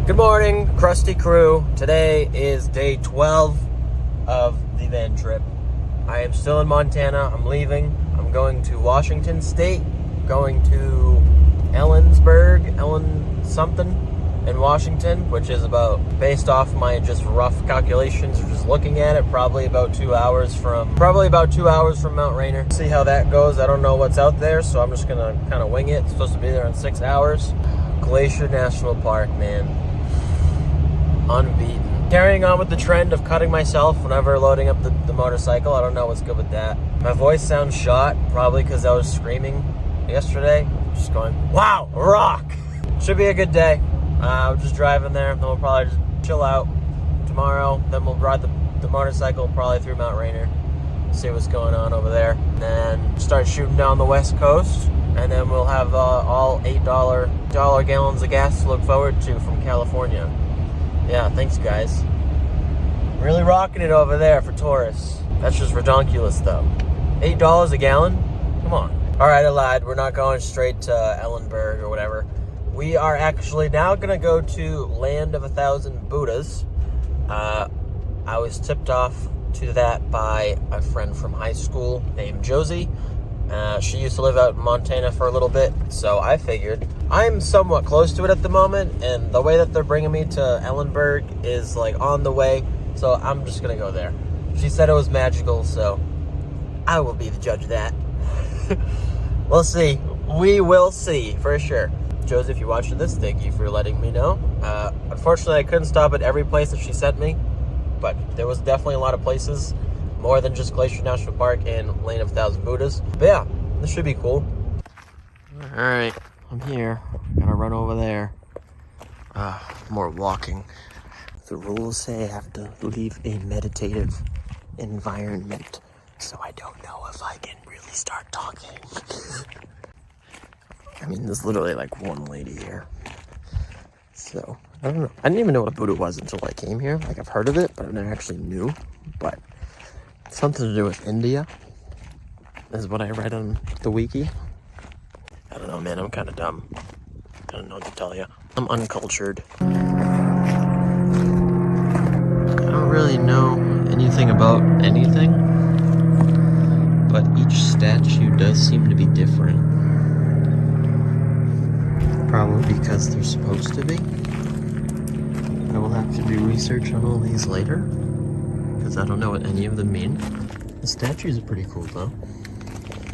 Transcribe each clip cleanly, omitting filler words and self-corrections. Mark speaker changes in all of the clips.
Speaker 1: Good morning, Krusty Crew. Today is day 12 of the van trip. I am still in Montana. I'm leaving. I'm going to Washington State, going to Ellen something in Washington, which is about, based off my just rough calculations, or just looking at it, probably about 2 hours from Mount Rainier. See how that goes. I don't know what's out there, so I'm just gonna kind of wing it. It's supposed to be there in 6 hours. Glacier National Park, man. Unbeaten. Carrying on with the trend of cutting myself whenever loading up the motorcycle. I don't know what's good with that. My voice sounds shot, probably because I was screaming yesterday. Just going, wow, rock! Should be a good day. I'm just driving there, then we'll probably just chill out tomorrow. Then we'll ride the motorcycle probably through Mount Rainier, see what's going on over there. And then start shooting down the west coast. And then we'll have all $8 gallons of gas to look forward to from California. Yeah, thanks guys. Really rocking it over there for tourists. That's just redonkulous though. $8 a gallon? Come on. All right, I lied. We're not going straight to Ellenberg or whatever. We are actually now gonna go to Land of 1,000 Buddhas. I was tipped off to that by a friend from high school named Josie. She used to live out in Montana for a little bit, so I figured I'm somewhat close to it at the moment, and the way that they're bringing me to Ellenberg is like on the way, so I'm just gonna go there. She said it was magical, so I will be the judge of that. We'll see. We will see for sure. Josie, if you're watching this, thank you for letting me know. Unfortunately, I couldn't stop at every place that she sent me, but there was definitely a lot of places. More than just Glacier National Park and Lane of 1,000 Buddhas. But yeah, this should be cool. Alright, I'm here. Gotta run over there. More walking. The rules say I have to leave a meditative environment, so I don't know if I can really start talking. I mean, there's literally like one lady here. So, I don't know. I didn't even know what a Buddha was until I came here. Like, I've heard of it, but I never actually knew. But something to do with India is what I read on the wiki. I don't know, man. I'm kind of dumb. I don't know what to tell you. I'm uncultured. I don't really know anything about anything, but each statue does seem to be different. Probably because they're supposed to be. I will have to do research on all these later, because I don't know what any of them mean. The statues are pretty cool though.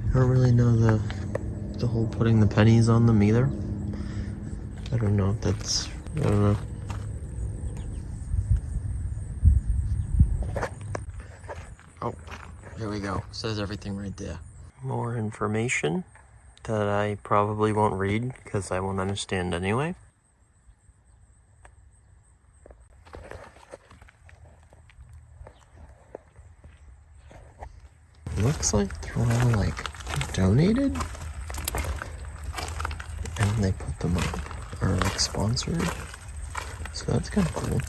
Speaker 1: I don't really know the whole putting the pennies on them either. I don't know if that's, I don't know. Oh, here we go. Says everything right there. More information that I probably won't read because I won't understand anyway. Looks like they're all like donated, and they put them up, or like sponsored, so that's kind of cool.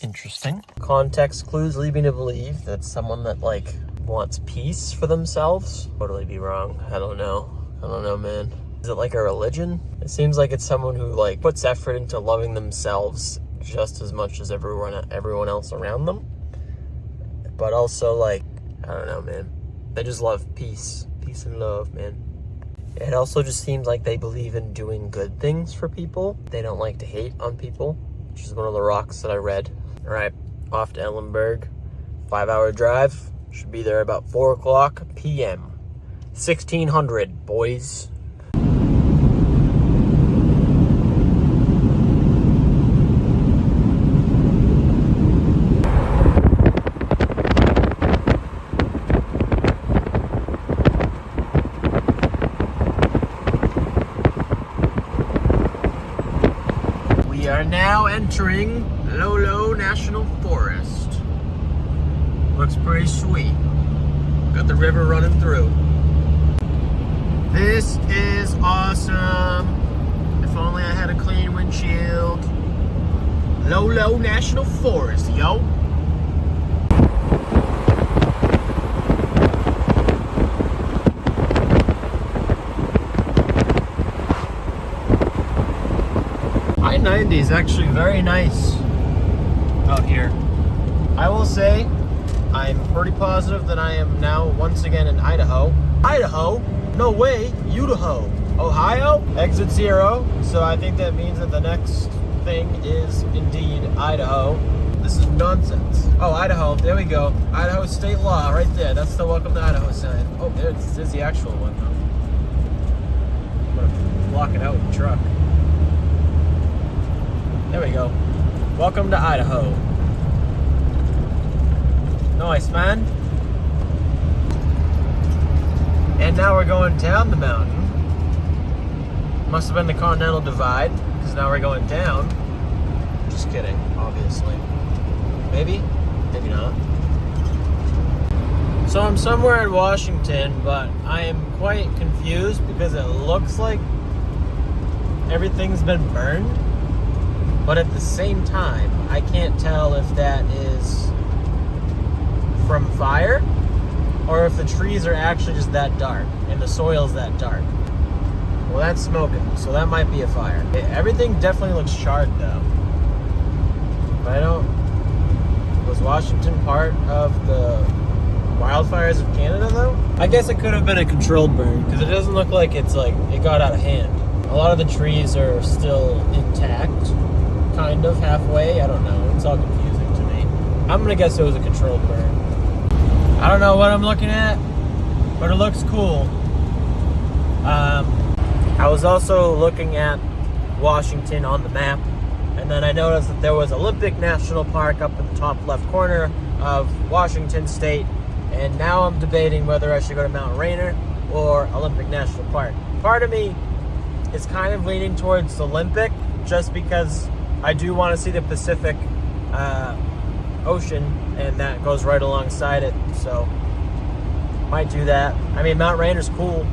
Speaker 1: Interesting. Context clues lead me to believe that someone that like wants peace for themselves. Totally be wrong. I don't know, man. Is it like a religion? It seems like it's someone who like puts effort into loving themselves just as much as everyone else around them. But also like, I don't know, man. They just love peace and love, man. It also just seems like they believe in doing good things for people. They don't like to hate on people, which is one of the rocks that I read. All right, off to Ellenberg. 5-hour drive. Should be there about 4 o'clock p.m. 1600, boys. We are now entering Lolo National Forest. Looks pretty sweet. Got the river running through. This is awesome. If only I had a clean windshield.
Speaker 2: Lolo National Forest, yo. I-90 is actually very nice out here. I will say, I'm pretty positive that I am now once again in Idaho. Idaho? No way, Idaho. Ohio? Exit 0. So I think that means that the next thing is indeed Idaho. This is nonsense. Oh, Idaho, there we go. Idaho state law, right there. That's the welcome to Idaho sign. Oh, there's the actual one though. I'm gonna block it out with the truck. There we go. Welcome to Idaho. Nice, man. And now we're going down the mountain. Must have been the Continental Divide, because now we're going down. Just kidding, obviously. Maybe? Maybe not. So I'm somewhere in Washington, but I am quite confused because it looks like everything's been burned. But at the same time, I can't tell if that is from fire or if the trees are actually just that dark and the soil's that dark. Well, that's smoking, so that might be a fire. Everything definitely looks charred though. But I don't... Was Washington part of the wildfires of Canada though? I guess it could have been a controlled burn because it doesn't look like it's like it got out of hand. A lot of the trees are still intact, kind of halfway. I don't know. It's all confusing to me. I'm gonna guess it was a controlled burn. I don't know what I'm looking at, but it looks cool. I was also looking at Washington on the map, and then I noticed that there was Olympic National Park up in the top left corner of Washington State, and now I'm debating whether I should go to Mount Rainier or Olympic National Park. Part of me is kind of leaning towards Olympic, just because I do want to see the Pacific Ocean, and that goes right alongside it, so might do that. I mean, Mount Rainier's cool,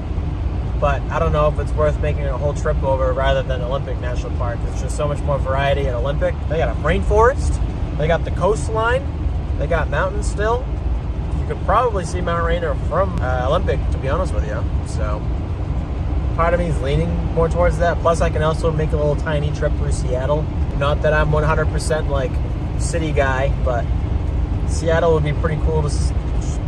Speaker 2: but I don't know if it's worth making a whole trip over rather than Olympic National Park. There's just so much more variety at Olympic. They got a rainforest, they got the coastline, they got mountains still. You could probably see Mount Rainier from Olympic, to be honest with you. So part of me is leaning more towards that. Plus, I can also make a little tiny trip through Seattle. Not that I'm 100% like city guy, but Seattle would be pretty cool to just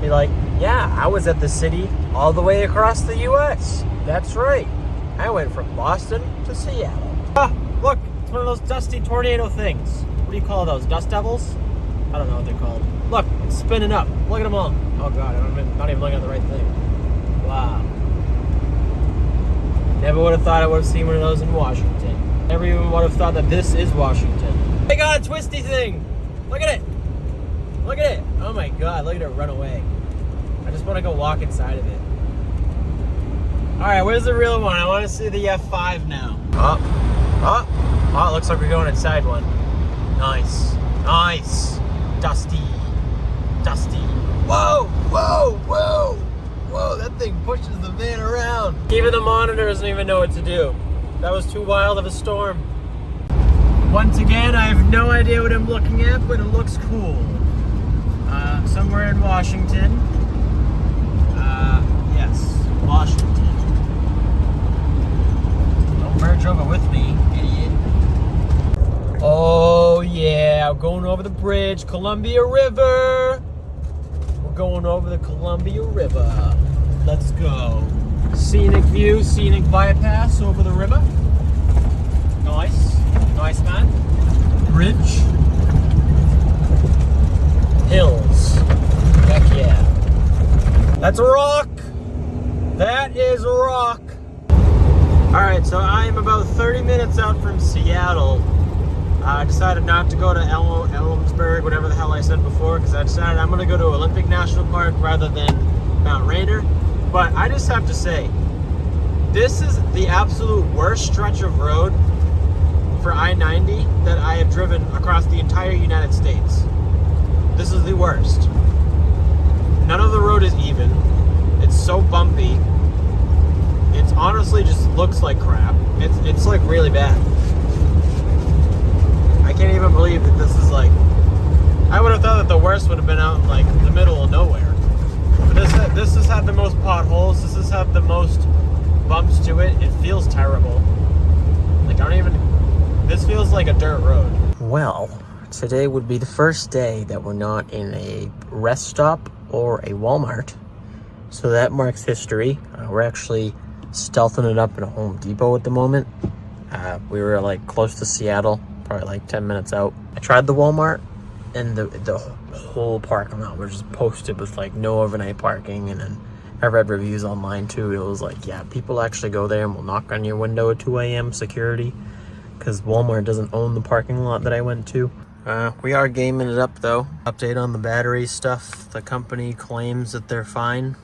Speaker 2: be like, yeah, I was at the city all the way across the U.S. That's right. I went from Boston to Seattle. Ah, look, it's one of those dusty tornado things. What do you call those? Dust devils? I don't know what they're called. Look, it's spinning up. Look at them all. Oh God, I'm not even looking at the right thing. Wow. Never would have thought I would have seen one of those in Washington. Never even would have thought that this is Washington. They got a twisty thing. Look at it. Look at it. Oh my God, look at it run away. I just want to go walk inside of it. All right, where's the real one? I want to see the F5 now. Oh, it looks like we're going inside one. Nice. Nice. Dusty. Dusty. Whoa, whoa, whoa. Whoa, that thing pushes the van around. Even the monitor doesn't even know what to do. That was too wild of a storm. Once again, I have no idea what I'm looking at, but it looks cool. Somewhere in Washington. Yes, Washington. Don't merge over with me, idiot. Oh yeah, we're going over the bridge, Columbia River. We're going over the Columbia River. Let's go. Scenic view, scenic bypass over the river. Nice. Nice, man. Bridge. Hills. Heck yeah. That's a rock. That is a rock. Alright, so I am about 30 minutes out from Seattle. I decided not to go to Elmsburg, whatever the hell I said before, because I decided I'm going to go to Olympic National Park rather than Mount Rainier. But I just have to say, this is the absolute worst stretch of road for I-90 that I have driven across the entire United States. This is the worst. None of the road is even. It's so bumpy. It's honestly just looks like crap. It's like really bad. I can't even believe that this is like, I would have thought that the worst would have been out in like the middle of nowhere. But this has had the most potholes. This has had the most bumps to it. It feels terrible. Like this feels like a dirt road.
Speaker 1: Well, today would be the first day that we're not in a rest stop or a Walmart. So that marks history. We're actually stealthing it up in a Home Depot at the moment. We were like close to Seattle, probably like 10 minutes out. I tried the Walmart, and the whole parking lot was just posted with like no overnight parking. And then I read reviews online too. It was like, yeah, people actually go there and will knock on your window at 2 a.m. security, because Walmart doesn't own the parking lot that I went to. We are gaming it up though. Update on the battery stuff. The company claims that they're fine.